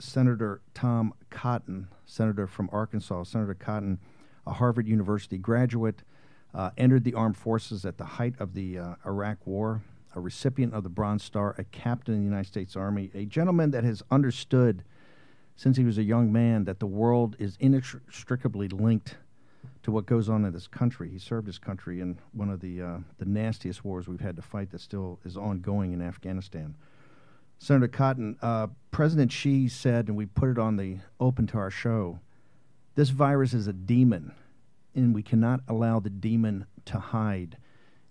Senator Tom Cotton, senator from Arkansas. Senator Cotton, a Harvard University graduate, entered the armed forces at the height of the Iraq War, a recipient of the Bronze Star, a captain in the United States Army, a gentleman that has understood since he was a young man that the world is inextricably linked to what goes on in this country. He served his country in one of the nastiest wars we've had to fight that still is ongoing in Afghanistan. Senator Cotton, President Xi said, and we put it on the open to our show, this virus is a demon, and we cannot allow the demon to hide.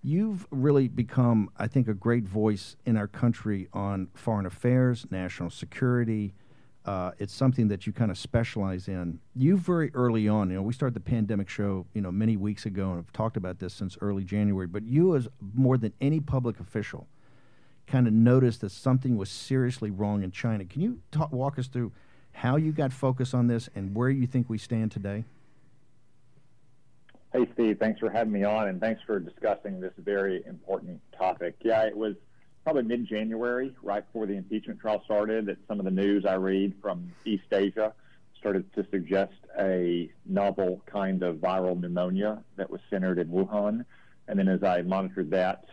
You've really become, I think, a great voice in our country on foreign affairs, national security. It's something that you kind of specialize in. You very early on, we started the pandemic show, many weeks ago, and have talked about this since early January, but you, as more than any public official, kind of noticed that something was seriously wrong in China. Can you walk us through how you got focused on this and where you think we stand today? Hey, Steve, thanks for having me on, and thanks for discussing this very important topic. Yeah, it was probably mid-January, right before the impeachment trial started, that some of the news I read from East Asia started to suggest a novel kind of viral pneumonia that was centered in Wuhan. And then as I monitored that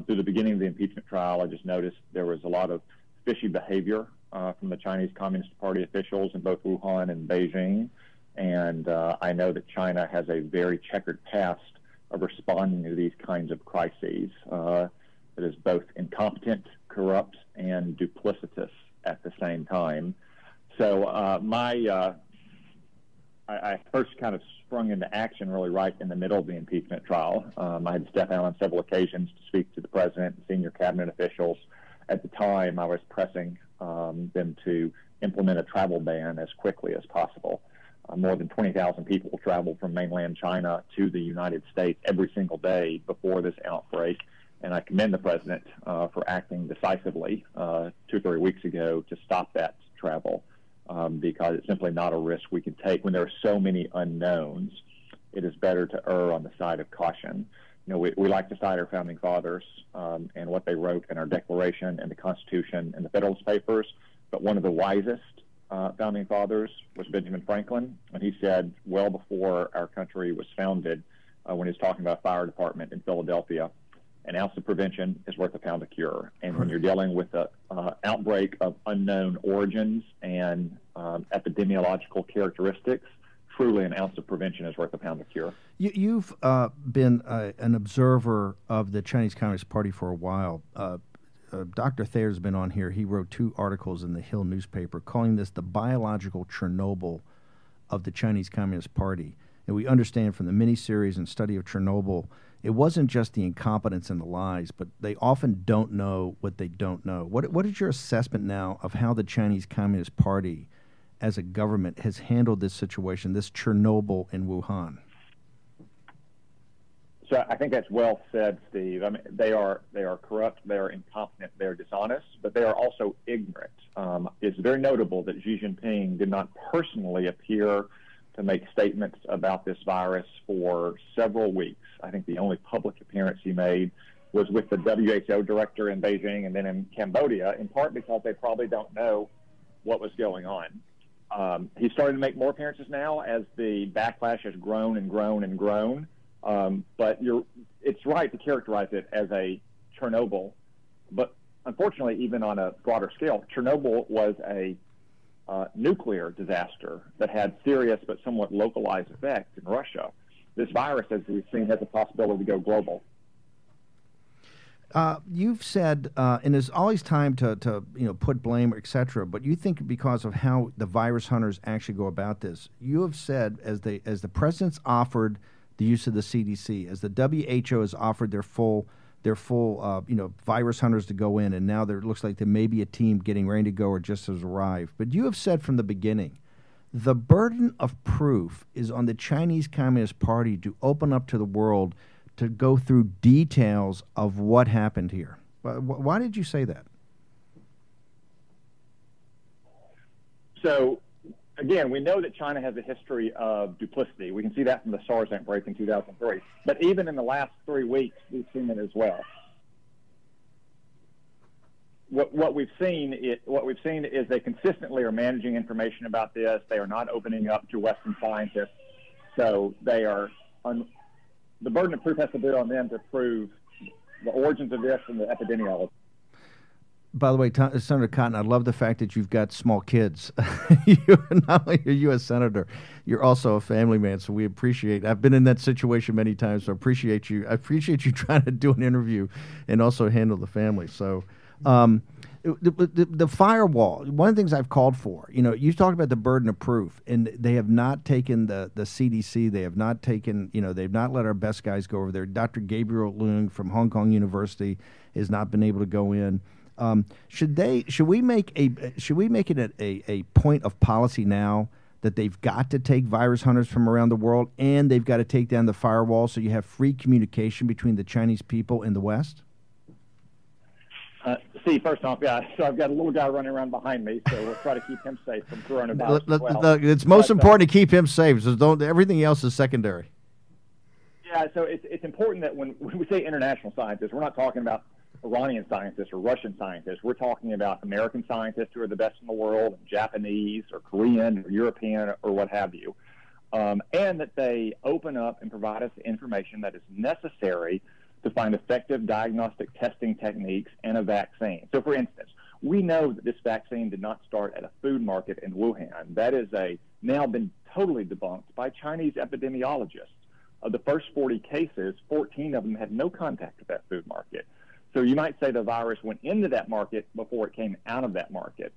through the beginning of the impeachment trial, I just noticed there was a lot of fishy behavior from the Chinese Communist Party officials in both Wuhan and Beijing. And I know that China has a very checkered past of responding to these kinds of crises. It is both incompetent, corrupt, and duplicitous at the same time. So I first kind of sprung into action really right in the middle of the impeachment trial. I had stepped out on several occasions to speak to the president and senior cabinet officials. At the time, I was pressing them to implement a travel ban as quickly as possible. More than 20,000 people traveled from mainland China to the United States every single day before this outbreak. And I commend the president for acting decisively 2 or 3 weeks ago to stop that travel. Because it's simply not a risk we can take. When there are so many unknowns, it is better to err on the side of caution. We like to cite our founding fathers and what they wrote in our Declaration and the Constitution and the Federalist Papers, but one of the wisest founding fathers was Benjamin Franklin, and he said well before our country was founded, when he was talking about a fire department in Philadelphia, an ounce of prevention is worth a pound of cure. And when you're dealing with an outbreak of unknown origins and epidemiological characteristics, truly an ounce of prevention is worth a pound of cure. You've been an observer of the Chinese Communist Party for a while. Dr. Thayer's been on here. He wrote 2 articles in the Hill newspaper calling this the biological Chernobyl of the Chinese Communist Party. And we understand from the miniseries and study of Chernobyl, it wasn't just the incompetence and the lies, but they often don't know what they don't know. What is your assessment now of how the Chinese Communist Party as a government has handled this situation, this Chernobyl in Wuhan? So I think that's well said, Steve. I mean, they are corrupt, they are incompetent, they are dishonest, but they are also ignorant. It's very notable that Xi Jinping did not personally appear to make statements about this virus for several weeks. I think the only public appearance he made was with the WHO director in Beijing and then in Cambodia, in part because they probably don't know what was going on. He's starting to make more appearances now as the backlash has grown and grown and grown. But it's right to characterize it as a Chernobyl. But unfortunately, even on a broader scale, Chernobyl was a nuclear disaster that had serious but somewhat localized effects in Russia. This virus, as we've seen, has a possibility to go global. You've said, and there's always time to put blame, et cetera, but you think because of how the virus hunters actually go about this, you have said as the president's offered the use of the CDC, as the WHO has offered their full virus hunters to go in, and now there looks like there may be a team getting ready to go or just has arrived. But you have said from the beginning, the burden of proof is on the Chinese Communist Party to open up to the world to go through details of what happened here. Why did you say that? So, again, we know that China has a history of duplicity. We can see that from the SARS outbreak in 2003. But even in the last 3 weeks, we've seen it as well. what we've seen is they consistently are managing information about this. They are not opening up to Western scientists, so they are the burden of proof has to be on them to prove the origins of this and the epidemiology. By the way, Senator Cotton, I love the fact that you've got small kids. You're not only a U.S. Senator, you're also a family man, so we appreciate. I've been in that situation many times, so I appreciate you. I appreciate you trying to do an interview and also handle the family. So the firewall, one of the things I've called for, you talked about the burden of proof, and they have not taken the CDC. They have not taken, they've not let our best guys go over there. Dr. Gabriel Leung from Hong Kong University has not been able to go in. Should we make it a point of policy now that they've got to take virus hunters from around the world, and they've got to take down the firewall so you have free communication between the Chinese people and the West? Steve, first off, yeah, so I've got a little guy running around behind me, so we'll try to keep him safe from coronavirus. It's most important to keep him safe. So everything else is secondary. Yeah, so it's important that when we say international scientists, we're not talking about Iranian scientists or Russian scientists. We're talking about American scientists who are the best in the world, Japanese or Korean or European or what have you, and that they open up and provide us information that is necessary to find effective diagnostic testing techniques and a vaccine. So, for instance, we know that this vaccine did not start at a food market in Wuhan. That is now been totally debunked by Chinese epidemiologists. Of the first 40 cases, 14 of them had no contact with that food market. So you might say the virus went into that market before it came out of that market.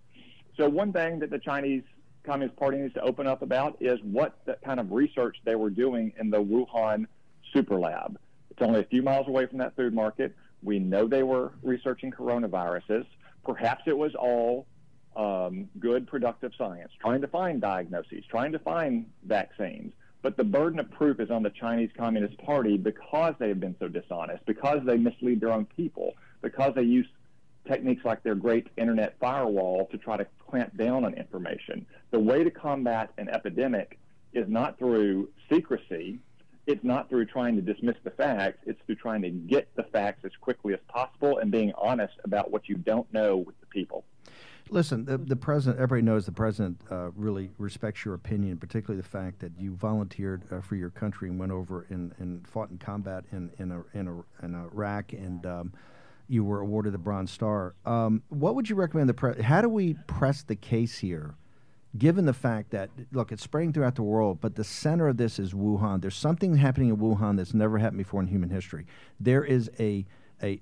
So one thing that the Chinese Communist Party needs to open up about is what the kind of research they were doing in the Wuhan super lab. It's only a few miles away from that food market. We know they were researching coronaviruses. Perhaps it was all good, productive science, trying to find diagnoses, trying to find vaccines. But the burden of proof is on the Chinese Communist Party because they have been so dishonest, because they mislead their own people, because they use techniques like their great internet firewall to try to clamp down on information. The way to combat an epidemic is not through secrecy. It's not through trying to dismiss the facts. It's through trying to get the facts as quickly as possible and being honest about what you don't know with the people. Listen, the president, everybody knows the president really respects your opinion, particularly the fact that you volunteered for your country and went over and fought in combat in Iraq, and you were awarded the Bronze Star. What would you recommend how do we press the case here, given the fact that, look, it's spreading throughout the world, but the center of this is Wuhan. There's something happening in Wuhan that's never happened before in human history. There is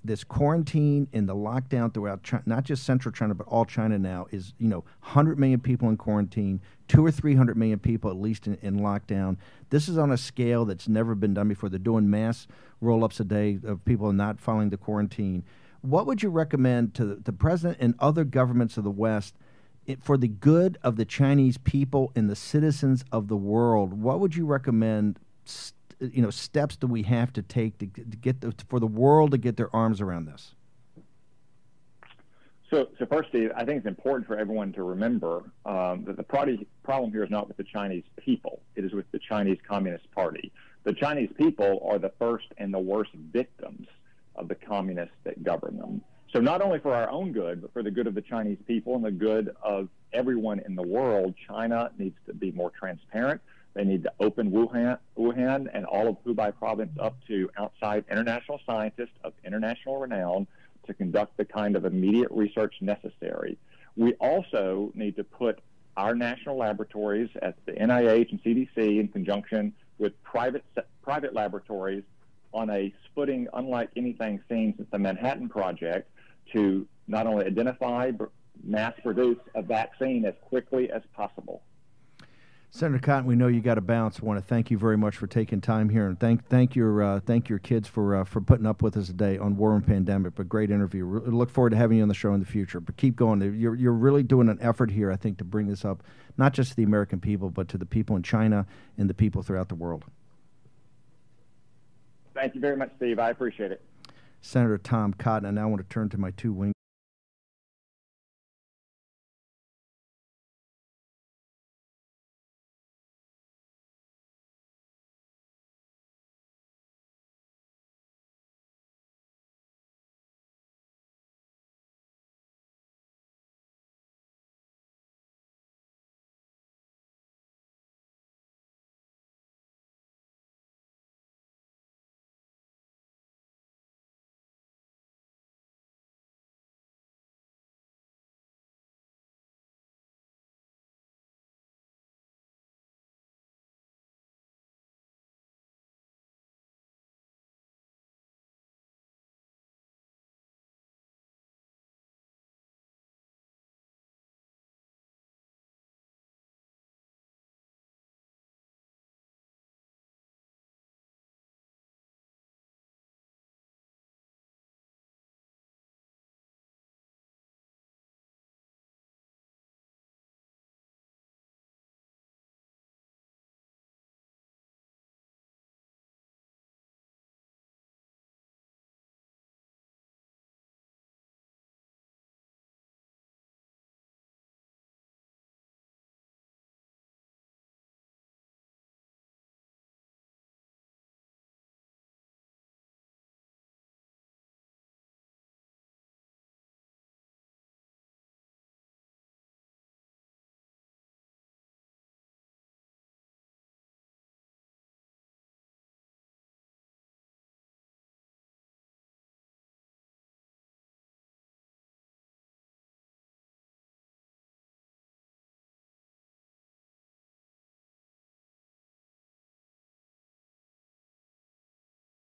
this quarantine and the lockdown throughout China, not just central China, but all China now is, 100 million people in quarantine, 200 or 300 million people at least in lockdown. This is on a scale that's never been done before. They're doing mass roll-ups a day of people not following the quarantine. What would you recommend to the president and other governments of the West for the good of the Chinese people and the citizens of the world? What would you recommend steps that we have to take to get for the world to get their arms around this? So first, Steve, I think it's important for everyone to remember that the problem here is not with the Chinese people. It is with the Chinese Communist Party. The Chinese people are the first and the worst victims of the communists that govern them. So not only for our own good, but for the good of the Chinese people and the good of everyone in the world, China needs to be more transparent. They need to open Wuhan and all of Hubei province up to outside international scientists of international renown to conduct the kind of immediate research necessary. We also need to put our national laboratories at the NIH and CDC in conjunction with private laboratories on a footing unlike anything seen since the Manhattan Project to not only identify but mass produce a vaccine as quickly as possible. Senator Cotton, we know you got to bounce. I want to thank you very much for taking time here, and thank your kids for putting up with us today on War and Pandemic. But great interview. Look forward to having you on the show in the future. But keep going. You're really doing an effort here, I think, to bring this up not just to the American people, but to the people in China and the people throughout the world. Thank you very much, Steve. I appreciate it. Senator Tom Cotton. And now I want to turn to my two wing